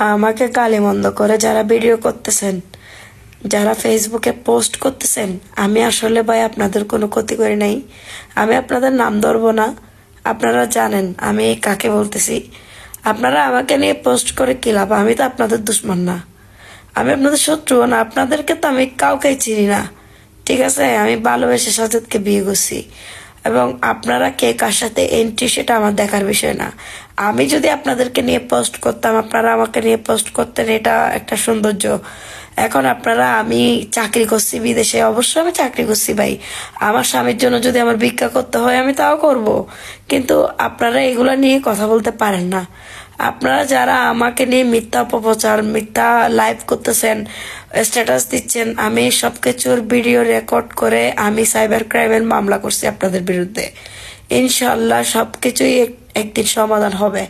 আমাকে গালিমন্দ করে যারা ভিডিও করতেছেন, যারা ফেসবুকে পোস্ট করতেছেন, আমি আসলে ভাই আপনাদের কোনো ক্ষতি করি নাই। আমি আপনাদের নাম ধরবো না, আপনারা জানেন আমি কাকে বলতেছি। আপনারা আমাকে নিয়ে পোস্ট করে কি লাভ? আমি তো আপনাদের দুশ্মন না, আমি আপনাদের শত্রুও না, আপনাদেরকে তো আমি কাউকেই চিনি না। ঠিক আছে, আমি ভালোবেসে সাজাদকে বিয়ে করছি, এবং আপনারা কে কার সাথে এন্ট্রি সেটা আমার দেখার বিষয় না। আমি যদি আপনাদেরকে নিয়ে পোস্ট করতাম, আপনারা আমাকে নিয়ে পোস্ট করতেন, এটা একটা সৌন্দর্য। এখন আপনারা, আমি চাকরি করছি বিদেশে, অবশ্যই আমি চাকরি করছি ভাই, আমার স্বামীর জন্য যদি আমার ভিক্ষা করতে হয় আমি তাও করব, কিন্তু আপনারা এগুলা নিয়ে কথা বলতে পারেন না। আপনারা যারা আমাকে নিয়ে মিথ্যা অপপ্রচার, মিথ্যা লাইভ করতেছেন, স্ট্যাটাস দিচ্ছেন, আমি সবকিছুর ভিডিও রেকর্ড করে আমি সাইবার ক্রাইমের মামলা করছি আপনাদের বিরুদ্ধে। ইনশাল্লাহ সবকিছুই একদিন সমাধান হবে।